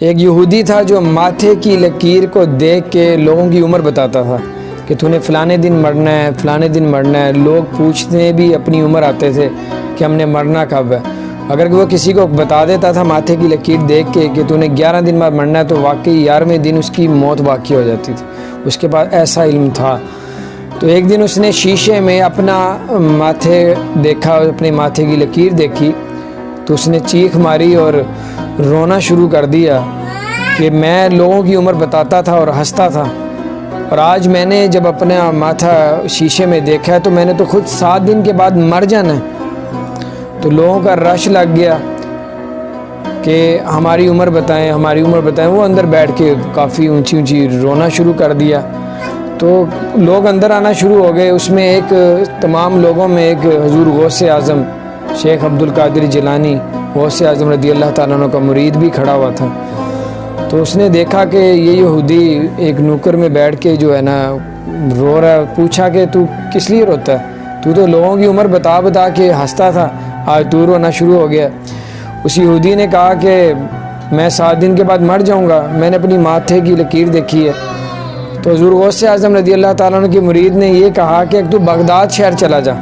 ایک یہودی تھا جو ماتھے کی لکیر کو دیکھ کے لوگوں کی عمر بتاتا تھا کہ تو نے فلانے دن مرنا ہے، فلانے دن مرنا ہے۔ لوگ پوچھنے بھی اپنی عمر آتے تھے کہ ہم نے مرنا کب ہے۔ اگر وہ کسی کو بتا دیتا تھا ماتھے کی لکیر دیکھ کے کہ تو نے 11 دن بعد مرنا ہے، تو واقعی 11ویں دن اس کی موت واقع ہو جاتی تھی۔ اس کے پاس ایسا علم تھا۔ تو ایک دن اس نے شیشے میں اپنا ماتھے دیکھا، اپنے ماتھے کی لکیر دیکھی، تو اس نے چیخ ماری اور رونا شروع کر دیا کہ میں لوگوں کی عمر بتاتا تھا اور ہنستا تھا، اور آج میں نے جب اپنا ماتھا شیشے میں دیکھا ہے تو میں نے تو خود 7 دن کے بعد مر جانا ہے۔ تو لوگوں کا رش لگ گیا کہ ہماری عمر بتائیں، ہماری عمر بتائیں۔ وہ اندر بیٹھ کے کافی اونچی اونچی رونا شروع کر دیا۔ تو لوگ اندر آنا شروع ہو گئے۔ اس میں ایک تمام لوگوں میں ایک حضور غوث اعظم شیخ عبد القادر جیلانی غوث اعظم رضی اللہ تعالیٰ عنہ کا مرید بھی کھڑا ہوا تھا۔ تو اس نے دیکھا کہ یہ یہودی ایک نوکر میں بیٹھ کے جو ہے نا رو رہا ہے۔ پوچھا کہ تو کس لیے روتا ہے؟ تو لوگوں کی عمر بتا بتا کے ہنستا تھا، آج تو رونا شروع ہو گیا۔ اس یہودی نے کہا کہ میں 7 دن کے بعد مر جاؤں گا، میں نے اپنی ماتھے کی لکیر دیکھی ہے۔ تو حضور غوث اعظم رضی اللہ تعالیٰ عنہ کے مرید نے یہ کہا کہ تو بغداد شہر چلا جا،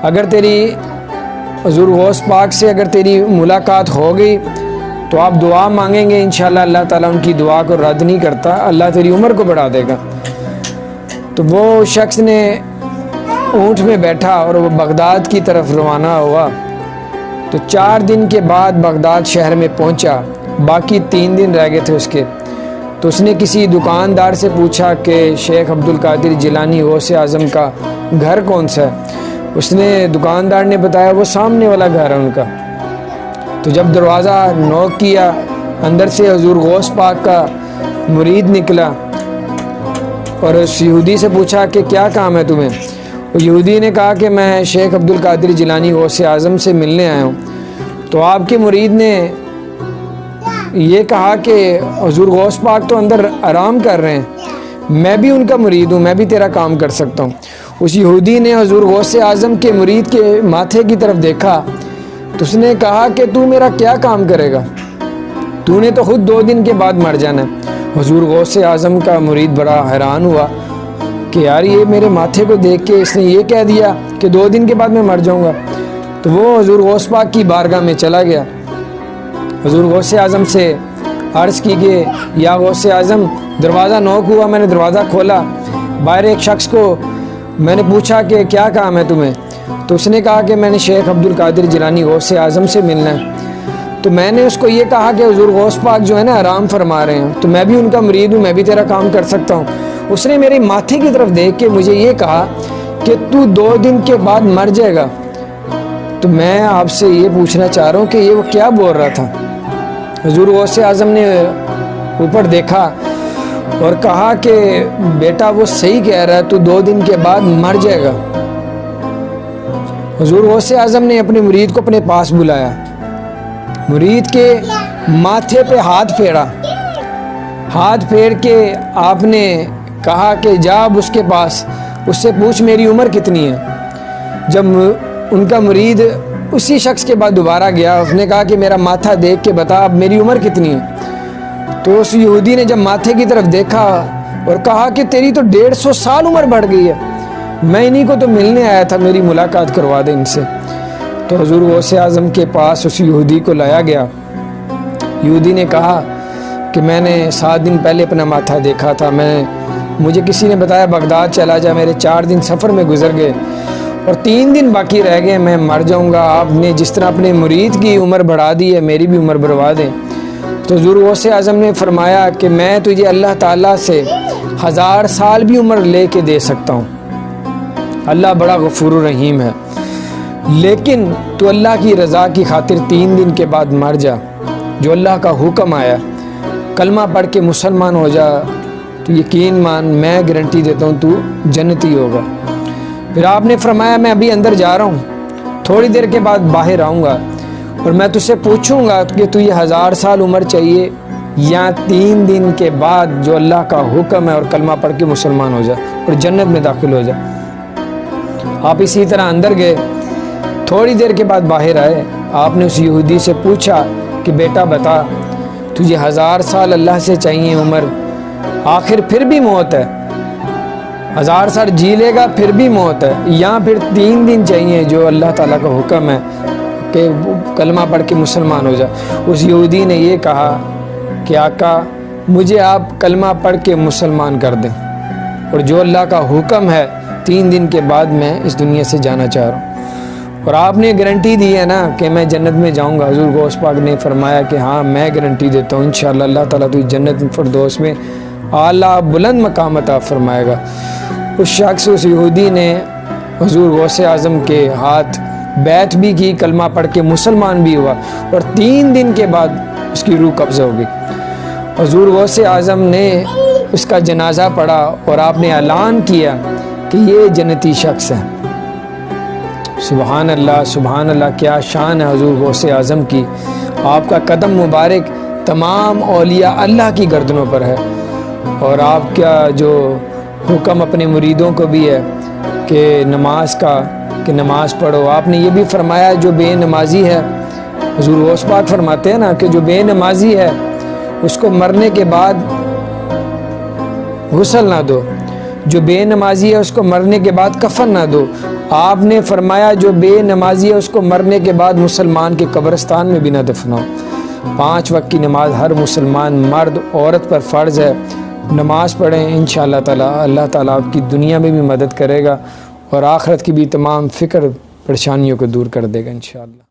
اگر تیری حضور غوث پاک سے اگر تیری ملاقات ہو گئی تو آپ دعا مانگیں گے، انشاءاللہ اللہ تعالیٰ ان کی دعا کو رد نہیں کرتا، اللہ تیری عمر کو بڑھا دے گا۔ تو وہ شخص نے اونٹ میں بیٹھا اور وہ بغداد کی طرف روانہ ہوا۔ تو 4 دن کے بعد بغداد شہر میں پہنچا، باقی 3 دن رہ گئے تھے اس کے۔ تو اس نے کسی دکاندار سے پوچھا کہ شیخ عبد القادر جیلانی غوث اعظم کا گھر کون سا ہے؟ اس نے دکاندار نے بتایا وہ سامنے والا گھر ہے ان کا۔ تو جب دروازہ نوک کیا، اندر سے حضور غوث پاک کا مرید نکلا اور اس یہودی سے پوچھا کہ کیا کام ہے تمہیں؟ وہ یہودی نے کہا کہ میں شیخ عبد القادر جیلانی غوث اعظم سے ملنے آیا ہوں۔ تو آپ کے مرید نے یہ کہا کہ حضور غوث پاک تو اندر آرام کر رہے ہیں، میں بھی ان کا مرید ہوں، میں بھی تیرا کام کر سکتا ہوں۔ اس یہودی نے حضور غوث اعظم کے مرید کے ماتھے کی طرف دیکھا تو اس نے کہا کہ تو میرا کیا کام کرے گا، تو نے تو خود 2 دن کے بعد مر جانا ہے۔ حضور غوث اعظم کا مرید بڑا حیران ہوا کہ یار یہ میرے ماتھے کو دیکھ کے اس نے یہ کہہ دیا کہ 2 دن کے بعد میں مر جاؤں گا۔ تو وہ حضور غوث پاک کی بارگاہ میں چلا گیا، حضور غوث اعظم سے عرض کی کہ یا غوث اعظم، دروازہ نوک ہوا، میں نے دروازہ کھولا، باہر ایک شخص کو میں نے پوچھا کہ کیا کام ہے تمہیں؟ تو اس نے کہا کہ میں نے شیخ عبد القادر جیلانی غوث اعظم سے ملنا ہے۔ تو میں نے اس کو یہ کہا کہ حضور غوث پاک جو ہے نا آرام فرما رہے ہیں، تو میں بھی ان کا مرید ہوں، میں بھی تیرا کام کر سکتا ہوں۔ اس نے میرے ماتھے کی طرف دیکھ کے مجھے یہ کہا کہ تو 2 دن کے بعد مر جائے گا۔ تو میں آپ سے یہ پوچھنا چاہ رہا ہوں کہ یہ وہ کیا بول رہا تھا؟ حضور غوث اعظم نے اوپر دیکھا اور کہا کہ بیٹا وہ صحیح کہہ رہا ہے، تو 2 دن کے بعد مر جائے گا۔ حضور غوث اعظم نے اپنے مرید کو اپنے پاس بلایا، مرید کے ماتھے پہ ہاتھ پھیرا، ہاتھ پھیر کے آپ نے کہا کہ جا اب اس کے پاس، اس سے پوچھ میری عمر کتنی ہے۔ جب ان کا مرید اسی شخص کے بعد دوبارہ گیا، اس نے کہا کہ میرا ماتھا دیکھ کے بتا اب میری عمر کتنی ہے۔ تو اس یہودی نے جب ماتھے کی طرف دیکھا اور کہا کہ تیری تو 150 سال عمر بڑھ گئی ہے، میں انہی کو تو ملنے آیا تھا، میری ملاقات کروا دے ان سے۔ تو حضور غوث اعظم کے پاس اس یہودی کو لایا گیا۔ یہودی نے کہا کہ میں نے 7 دن پہلے اپنا ماتھا دیکھا تھا، مجھے کسی نے بتایا بغداد چلا جا، میرے 4 دن سفر میں گزر گئے اور 3 دن باقی رہ گئے، میں مر جاؤں گا۔ آپ نے جس طرح اپنے مرید کی عمر بڑھا دی ہے، میری بھی عمر بڑھوا دیں۔ تو حضور غوث اعظم نے فرمایا کہ میں تجھے اللہ تعالیٰ سے 1000 سال بھی عمر لے کے دے سکتا ہوں، اللہ بڑا غفور و رحیم ہے، لیکن تو اللہ کی رضا کی خاطر 3 دن کے بعد مر جا، جو اللہ کا حکم آیا، کلمہ پڑھ کے مسلمان ہو جا، تو یقین مان میں گارنٹی دیتا ہوں تو جنتی ہوگا۔ پھر آپ نے فرمایا میں ابھی اندر جا رہا ہوں، تھوڑی دیر کے بعد باہر آؤں گا اور میں تجھ سے پوچھوں گا کہ تو یہ 1000 سال عمر چاہیے یا 3 دن کے بعد جو اللہ کا حکم ہے، اور کلمہ پڑھ کے مسلمان ہو جا اور جنت میں داخل ہو جا۔ آپ اسی طرح اندر گئے، تھوڑی دیر کے بعد باہر آئے، آپ نے اس یہودی سے پوچھا کہ بیٹا بتا تجھے 1000 سال اللہ سے چاہیے عمر، آخر پھر بھی موت ہے، 1000 سال جی لے گا پھر بھی موت ہے، یا پھر 3 دن چاہیے جو اللہ تعالیٰ کا حکم ہے کہ وہ کلمہ پڑھ کے مسلمان ہو جائے۔ اس یہودی نے یہ کہا کہ آقا مجھے آپ کلمہ پڑھ کے مسلمان کر دیں، اور جو اللہ کا حکم ہے 3 دن کے بعد میں اس دنیا سے جانا چاہ رہا ہوں۔ اور آپ نے گارنٹی دی ہے نا کہ میں جنت میں جاؤں گا۔ حضور غوث پاک نے فرمایا کہ ہاں میں گارنٹی دیتا ہوں، انشاءاللہ اللہ تعالیٰ تو جنت فردوس میں اعلیٰ بلند مقام عطا فرمائے گا۔ اس شخص، اس یہودی نے حضور غوث اعظم کے ہاتھ بیعت بھی کی، کلمہ پڑھ کے مسلمان بھی ہوا، اور 3 دن کے بعد اس کی روح قبض ہو گئی۔ حضور غوث اعظم نے اس کا جنازہ پڑھا اور آپ نے اعلان کیا کہ یہ جنتی شخص ہے۔ سبحان اللہ، سبحان اللہ، کیا شان ہے حضور غوث اعظم کی۔ آپ کا قدم مبارک تمام اولیاء اللہ کی گردنوں پر ہے، اور آپ کا جو حکم اپنے مریدوں کو بھی ہے کہ نماز کا، کہ نماز پڑھو۔ آپ نے یہ بھی فرمایا جو بے نمازی ہے، حضور غوث پاک فرماتے ہیں نا کہ جو بے نمازی ہے اس کو مرنے کے بعد غسل نہ دو، جو بے نمازی ہے اس کو مرنے کے بعد کفن نہ دو۔ آپ نے فرمایا جو بے نمازی ہے اس کو مرنے کے بعد مسلمان کے قبرستان میں بھی نہ دفناؤ۔ 5 وقت کی نماز ہر مسلمان مرد عورت پر فرض ہے۔ نماز پڑھیں، انشاءاللہ تعالیٰ اللہ تعالیٰ آپ کی دنیا میں بھی مدد کرے گا، اور آخرت کی بھی تمام فکر پریشانیوں کو دور کر دے گا انشاءاللہ۔